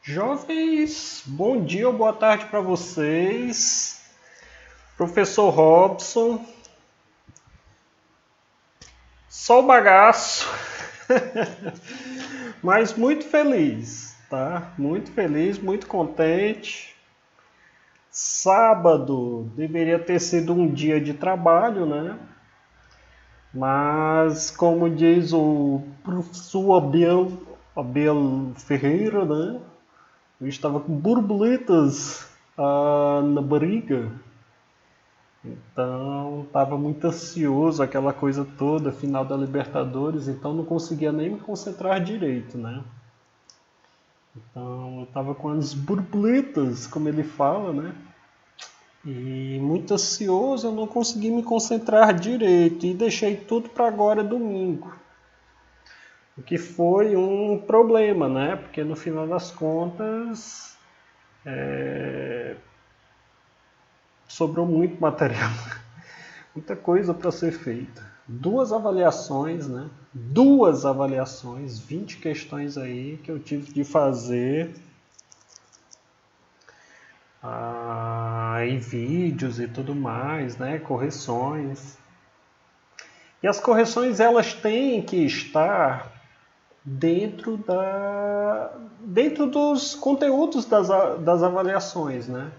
Jovens, bom dia ou boa tarde para vocês. Professor Robson, só o bagaço, mas muito feliz, tá? Muito feliz, muito contente. Sábado deveria ter sido um dia de trabalho, né? Mas, como diz o professor Abel Ferreira, né? Eu estava com borboletas na barriga. Então, estava muito ansioso, aquela coisa toda, final da Libertadores, então não conseguia nem me concentrar direito, né? Então, eu estava com as borboletas, como ele fala, né? E muito ansioso, eu não consegui me concentrar direito e deixei tudo para agora, domingo. O que foi um problema, né? Porque no final das contas, sobrou muito material. Muita coisa para ser feita. Duas avaliações, né? Duas avaliações, 20 questões aí que eu tive de fazer em vídeos e tudo mais, né? Correções. E as correções elas têm que estar dentro dos conteúdos das avaliações, né?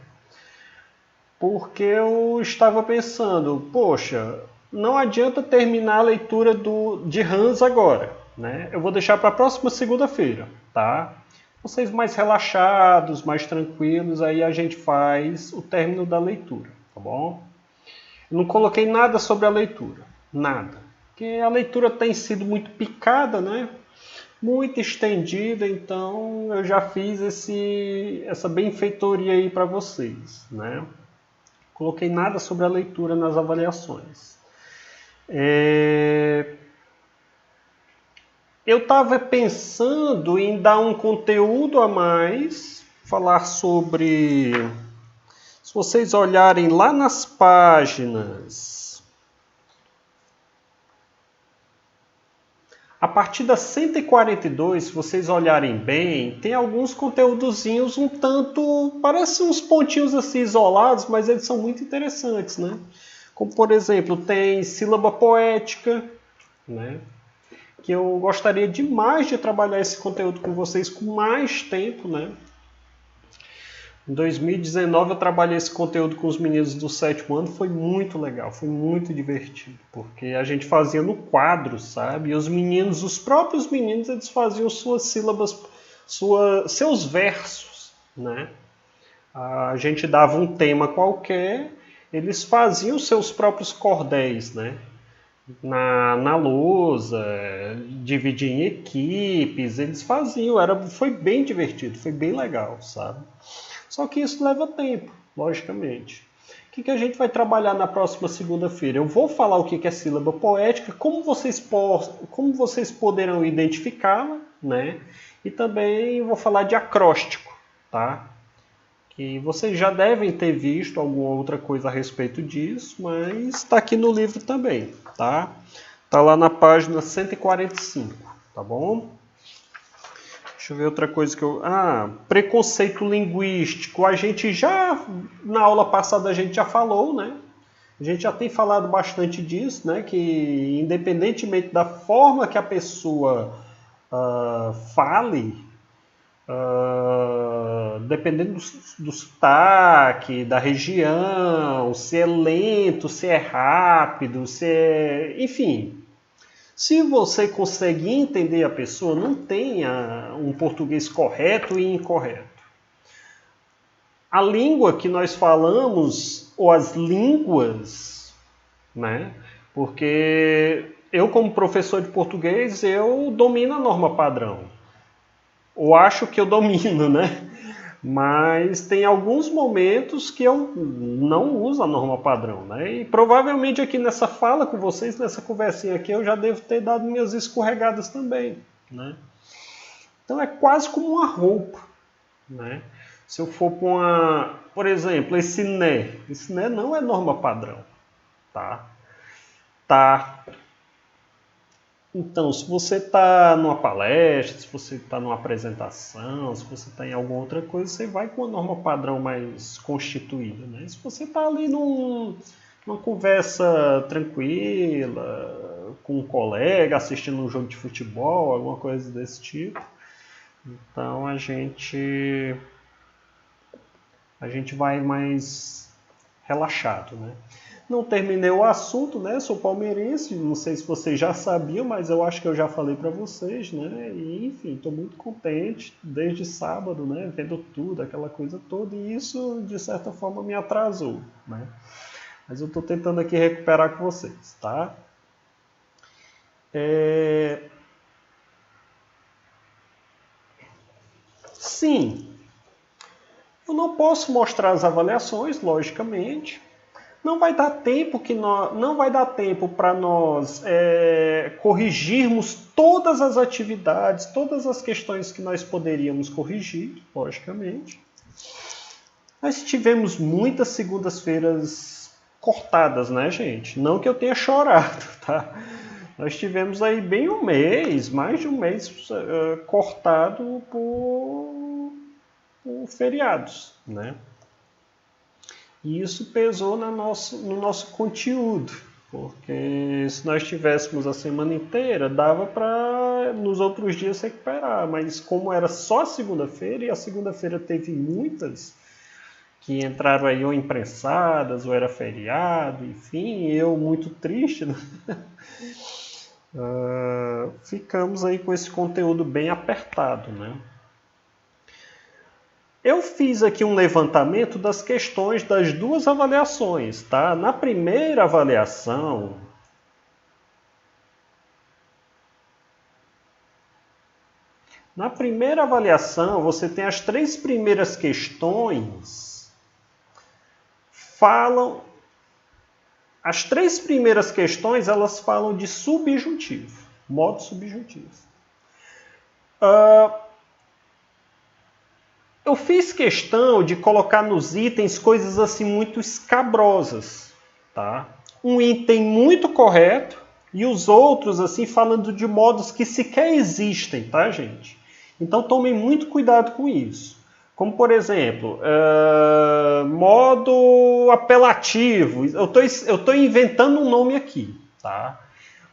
Porque eu estava pensando, poxa, não adianta terminar a leitura de Hans agora, né? Eu vou deixar para a próxima segunda-feira, tá? Vocês mais relaxados, mais tranquilos, aí a gente faz o término da leitura, tá bom? Eu não coloquei nada sobre a leitura, nada. Porque a leitura tem sido muito picada, né? Muito estendida, então eu já fiz essa benfeitoria aí para vocês, né? Coloquei nada sobre a leitura nas avaliações. Eu estava pensando em dar um conteúdo a mais, falar sobre. Se vocês olharem lá nas páginas, a partir da 142, se vocês olharem bem, tem alguns conteúdozinhos um tanto. Parecem uns pontinhos assim isolados, mas eles são muito interessantes, né? Como, por exemplo, tem sílaba poética, né? Que eu gostaria demais de trabalhar esse conteúdo com vocês com mais tempo, né? Em 2019 eu trabalhei esse conteúdo com os meninos do sétimo ano, foi muito legal, foi muito divertido, porque a gente fazia no quadro, sabe? E os meninos, os próprios meninos, eles faziam suas sílabas, seus versos, né? A gente dava um tema qualquer, eles faziam seus próprios cordéis, né? Na lousa, dividir em equipes, eles faziam, foi bem divertido, foi bem legal, sabe? Só que isso leva tempo, logicamente. O que a gente vai trabalhar na próxima segunda-feira? Eu vou falar o que é sílaba poética, como vocês poderão identificá-la, né? E também vou falar de acróstico, tá? Que vocês já devem ter visto alguma outra coisa a respeito disso, mas está aqui no livro também, tá? Tá lá na página 145, tá bom? Deixa eu ver outra coisa que eu... preconceito linguístico. A gente já, na aula passada, a gente já falou, né? A gente já tem falado bastante disso, né? Que independentemente da forma que a pessoa fale, dependendo do sotaque, da região, se é lento, se é rápido, se é... Enfim, se você consegue entender a pessoa, não tem um português correto e incorreto. A língua que nós falamos, ou as línguas, né? Porque eu, como professor de português, eu domino a norma padrão. Ou acho que eu domino, né? Mas tem alguns momentos que eu não uso a norma padrão, né? E provavelmente aqui nessa fala com vocês, nessa conversinha aqui, eu já devo ter dado minhas escorregadas também, né? Então é quase como uma roupa, né? Se eu for para uma... Por exemplo, esse né não é norma padrão, tá? Tá, Então, se você está numa palestra, se você está numa apresentação, se você está em alguma outra coisa, você vai com uma norma padrão mais constituída, né? Se você está ali numa conversa tranquila, com um colega, assistindo um jogo de futebol, alguma coisa desse tipo, então a gente vai mais relaxado, né? Não terminei o assunto, né? Sou palmeirense, não sei se vocês já sabiam, mas eu acho que eu já falei para vocês, né? E, enfim, estou muito contente desde sábado, né? Vendo tudo, aquela coisa toda, e isso, de certa forma, me atrasou, né? Mas eu estou tentando aqui recuperar com vocês, tá? Sim, eu não posso mostrar as avaliações, logicamente. Não vai dar tempo não vai dar tempo para nós corrigirmos todas as atividades, todas as questões que nós poderíamos corrigir, logicamente. Nós tivemos muitas segundas-feiras cortadas, né, gente? Não que eu tenha chorado, tá? Nós tivemos aí bem um mês, mais de um mês cortado por feriados, né? E isso pesou no nosso conteúdo, porque se nós tivéssemos a semana inteira, dava para nos outros dias recuperar, mas como era só segunda-feira, e a segunda-feira teve muitas que entraram aí ou imprensadas, ou era feriado, enfim, eu muito triste, né? Ficamos aí com esse conteúdo bem apertado, né? Eu fiz aqui um levantamento das questões das duas avaliações, tá? Na primeira avaliação, você tem as 3 primeiras questões elas falam de subjuntivo, modo subjuntivo. Eu fiz questão de colocar nos itens coisas assim muito escabrosas, tá? Um item muito correto e os outros assim falando de modos que sequer existem, tá, gente? Então tomem muito cuidado com isso. Como, por exemplo, modo apelativo. Eu estou inventando um nome aqui, tá?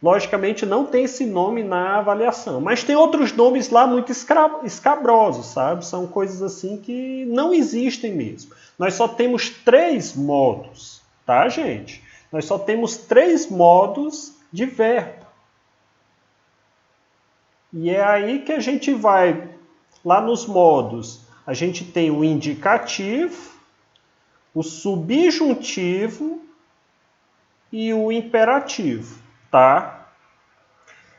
Logicamente não tem esse nome na avaliação, mas tem outros nomes lá muito escabrosos, sabe? São coisas assim que não existem mesmo. Nós só temos 3 modos, tá, gente? Nós só temos 3 modos de verbo. E é aí que a gente vai, lá nos modos, a gente tem o indicativo, o subjuntivo e o imperativo. Tá?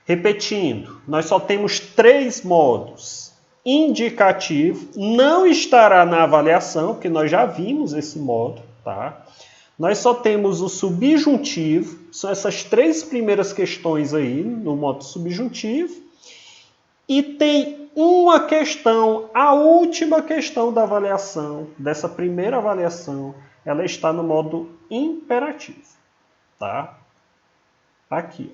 Repetindo, nós só temos 3 modos. Indicativo não estará na avaliação, porque nós já vimos esse modo, tá? Nós só temos o subjuntivo, são essas 3 primeiras questões aí no modo subjuntivo. E tem uma questão, a última questão da avaliação, dessa primeira avaliação, ela está no modo imperativo, tá? Aqui.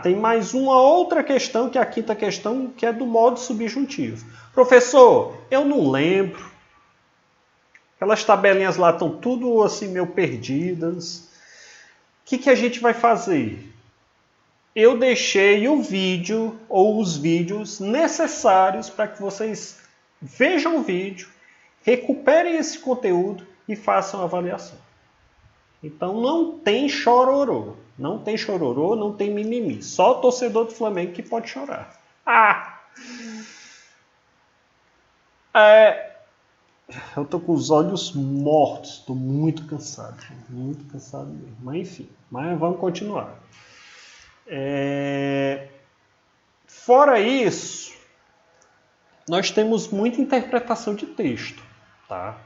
Tem mais uma outra questão, que é a 5ª questão, que é do modo subjuntivo. Professor, eu não lembro. Aquelas tabelinhas lá estão tudo assim meio perdidas. O que a gente vai fazer? Eu deixei o vídeo ou os vídeos necessários para que vocês vejam o vídeo, recuperem esse conteúdo e façam a avaliação. Então não tem chororô. Não tem chororô, não tem mimimi. Só o torcedor do Flamengo que pode chorar. Eu tô com os olhos mortos. Estou muito cansado. Muito cansado mesmo. Mas enfim. Mas vamos continuar. Fora isso, nós temos muita interpretação de texto. Tá?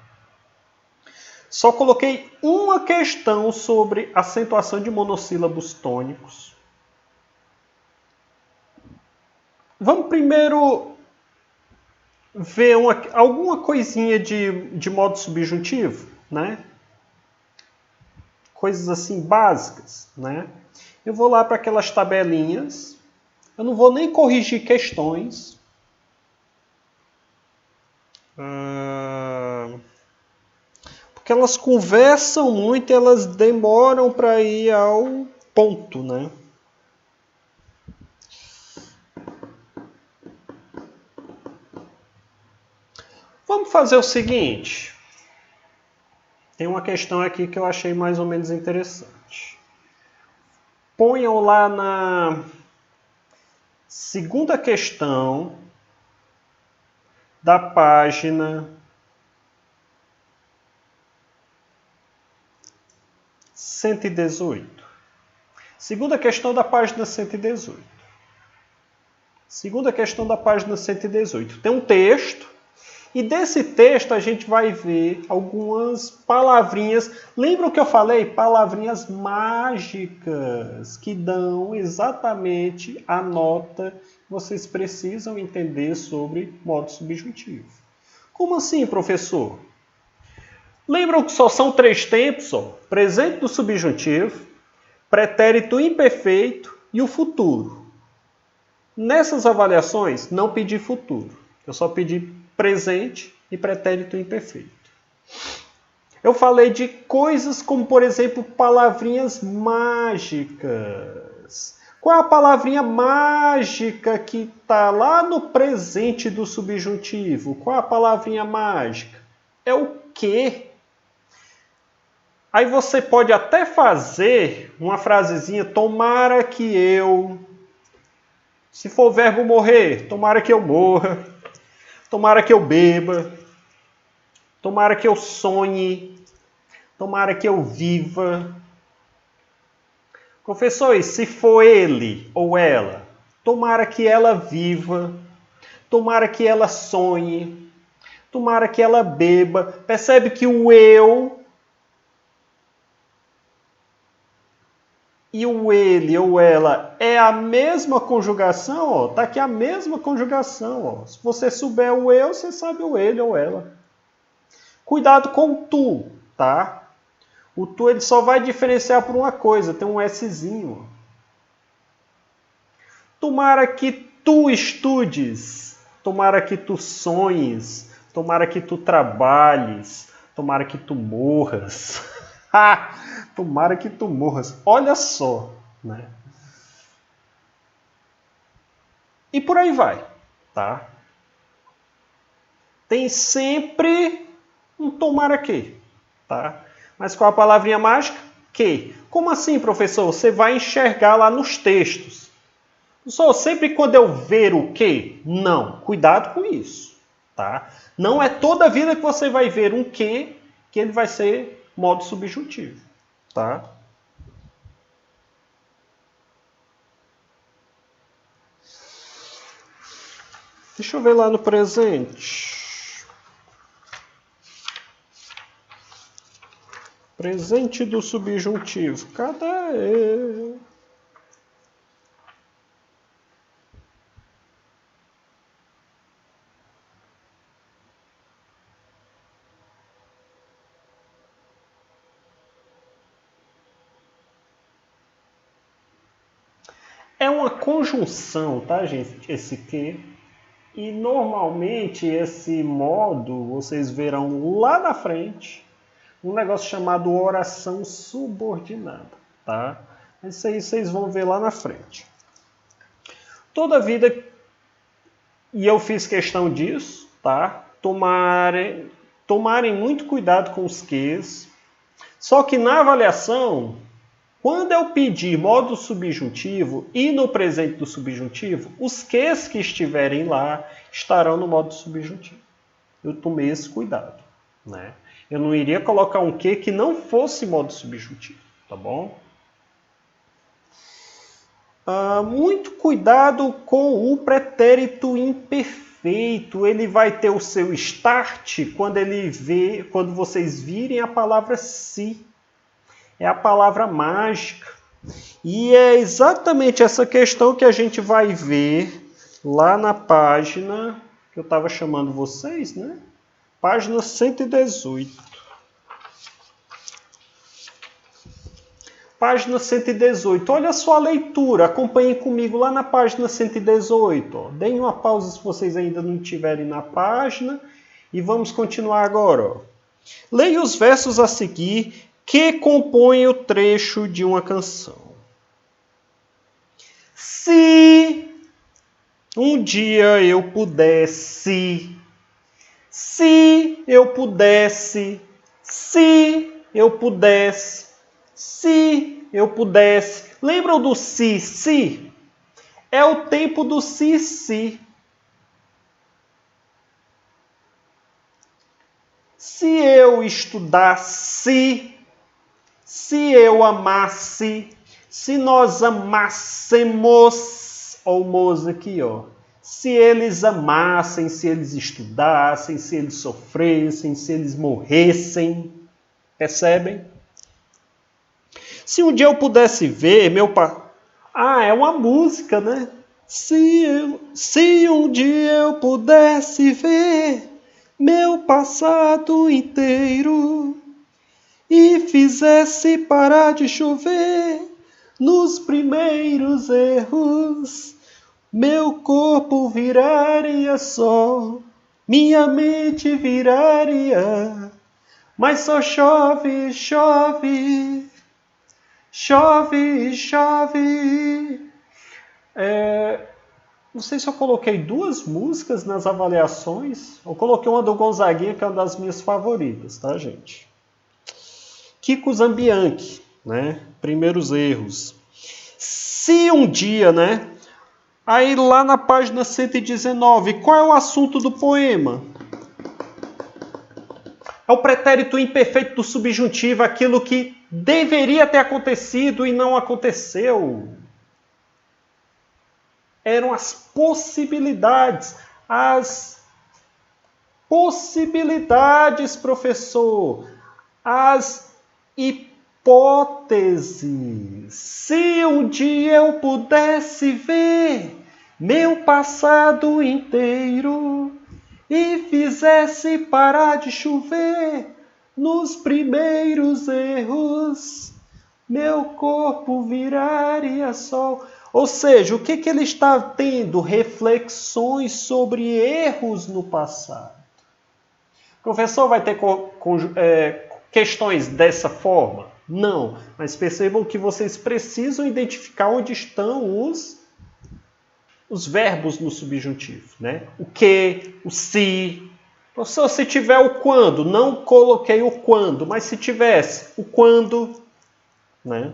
Só coloquei uma questão sobre acentuação de monossílabos tônicos. Vamos primeiro ver alguma coisinha de modo subjuntivo, né? coisas assim básicas, né? Eu vou lá para aquelas tabelinhas, eu não vou nem corrigir questões. Porque elas conversam muito e elas demoram para ir ao ponto, né? Vamos fazer o seguinte. Tem uma questão aqui que eu achei mais ou menos interessante. Ponham lá na segunda questão da página 118. Segunda questão da página 118. Segunda questão da página 118. Tem um texto. E desse texto a gente vai ver algumas palavrinhas. Lembram que eu falei? Palavrinhas mágicas que dão exatamente a nota que vocês precisam entender sobre modo subjuntivo. Como assim, professor? Lembram que só são 3 tempos? Presente do subjuntivo, pretérito imperfeito e o futuro. Nessas avaliações, não pedi futuro. Eu só pedi presente e pretérito imperfeito. Eu falei de coisas como, por exemplo, palavrinhas mágicas. Qual é a palavrinha mágica que está lá no presente do subjuntivo? Qual é a palavrinha mágica? É o que. Aí você pode até fazer uma frasezinha, tomara que eu... Se for o verbo morrer, tomara que eu morra. Tomara que eu beba, tomara que eu sonhe, tomara que eu viva. Professor, e se for ele ou ela, tomara que ela viva, tomara que ela sonhe, tomara que ela beba. Percebe que o eu e o ele ou ela é a mesma conjugação, ó. Tá aqui a mesma conjugação, ó. Se você souber o eu, você sabe o ele ou ela. Cuidado com o tu, tá? O tu ele só vai diferenciar por uma coisa, tem um Szinho. Tomara que tu estudes, tomara que tu sonhes, tomara que tu trabalhes, tomara que tu morras. Tomara que tu morras. Olha só, né? E por aí vai, tá? Tem sempre um tomara que, tá? Mas qual a palavrinha mágica? Que. Como assim, professor? Você vai enxergar lá nos textos. Só sempre quando eu ver o que? Não. Cuidado com isso, tá? Não é toda vida que você vai ver um que ele vai ser modo subjuntivo, tá? Deixa eu ver lá no presente. Presente do subjuntivo. Cadê? É uma conjunção, tá, gente? Esse que. E normalmente esse modo vocês verão lá na frente um negócio chamado oração subordinada, tá? Isso aí vocês vão ver lá na frente. Toda vida, e eu fiz questão disso, tá? Tomarem muito cuidado com os ques. Só que na avaliação, quando eu pedir modo subjuntivo e no presente do subjuntivo, os ques que estiverem lá estarão no modo subjuntivo. Eu tomei esse cuidado, né? Eu não iria colocar um que não fosse modo subjuntivo, tá bom? Muito cuidado com o pretérito imperfeito. Ele vai ter o seu start quando vocês virem a palavra se. É a palavra mágica. E é exatamente essa questão que a gente vai ver lá na página que eu estava chamando vocês, né? Página 118. Página 118. Olha a sua leitura. Acompanhem comigo lá na página 118. Ó. Deem uma pausa se vocês ainda não estiverem na página. E vamos continuar agora. Ó. Leia os versos a seguir que compõem o trecho de uma canção. Se um dia eu pudesse, se eu pudesse, se eu pudesse, se eu pudesse. Lembram do si, si? É o tempo do si, si. Se eu estudasse, se eu amasse, se nós amássemos, ó o moço aqui, ó. Se eles amassem, se eles estudassem, se eles sofressem, se eles morressem. Percebem? Se um dia eu pudesse ver meu pai... Ah, é uma música, né? Se um dia eu pudesse ver meu passado inteiro e fizesse parar de chover nos primeiros erros, meu corpo viraria sol, minha mente viraria, mas só chove, chove, chove, chove. Não sei se eu coloquei duas músicas nas avaliações. Eu coloquei uma do Gonzaguinha, que é uma das minhas favoritas, tá, gente? Kiko Zambianchi, né? Primeiros erros. Se um dia, né? Aí lá na página 119, qual é o assunto do poema? É o pretérito imperfeito do subjuntivo, aquilo que deveria ter acontecido e não aconteceu. Eram as possibilidades. As possibilidades, professor. As hipóteses. Se um dia eu pudesse ver meu passado inteiro e fizesse parar de chover nos primeiros erros, meu corpo viraria sol. Ou seja, o que ele está tendo? Reflexões sobre erros no passado. O professor vai ter questões dessa forma? Não, mas percebam que vocês precisam identificar onde estão os verbos no subjuntivo, né? O que, o se. Professor, se tiver o quando, não coloquei o quando, mas se tivesse o quando, né?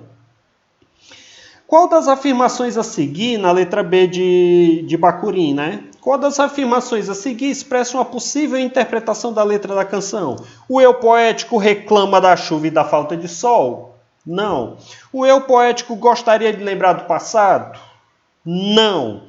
Qual das afirmações a seguir, na letra B de Bakurin, né? Qual das afirmações a seguir expressa uma possível interpretação da letra da canção? O eu poético reclama da chuva e da falta de sol? Não. O eu poético gostaria de lembrar do passado? Não.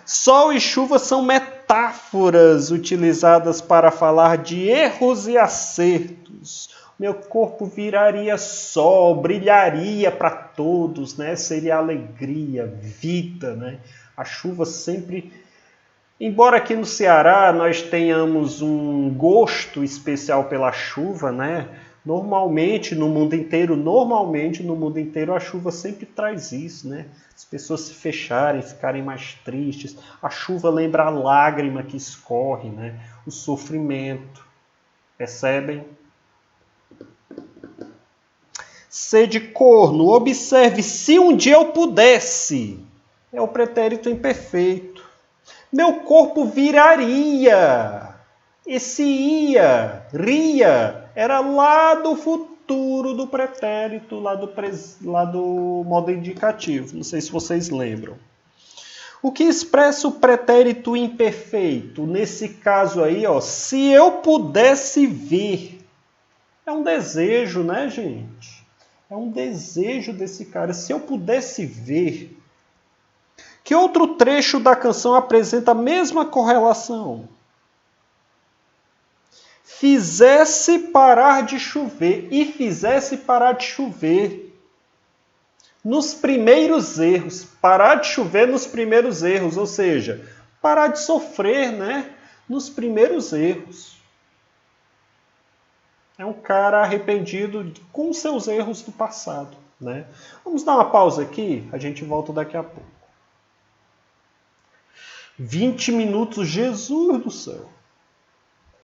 Sol e chuva são metáforas utilizadas para falar de erros e acertos. Meu corpo viraria sol, brilharia para todos, né? Seria alegria, vida, né? A chuva sempre... Embora aqui no Ceará nós tenhamos um gosto especial pela chuva, né? Normalmente no mundo inteiro a chuva sempre traz isso, né? As pessoas se fecharem, ficarem mais tristes. A chuva lembra a lágrima que escorre, né? O sofrimento. Percebem? C de corno. Observe, se um dia eu pudesse. É o pretérito imperfeito. Meu corpo viraria. Esse ia, ria, era lá do futuro do pretérito, lá do modo indicativo. Não sei se vocês lembram. O que expressa o pretérito imperfeito? Nesse caso aí, ó, se eu pudesse ver. É um desejo, né, gente? É um desejo desse cara. Se eu pudesse ver. Que outro trecho da canção apresenta a mesma correlação? Fizesse parar de chover. E fizesse parar de chover. Nos primeiros erros. Parar de chover nos primeiros erros. Ou seja, parar de sofrer, né? Nos primeiros erros. É um cara arrependido com seus erros do passado, né? Vamos dar uma pausa aqui, a gente volta daqui a pouco. 20 minutos, Jesus do céu!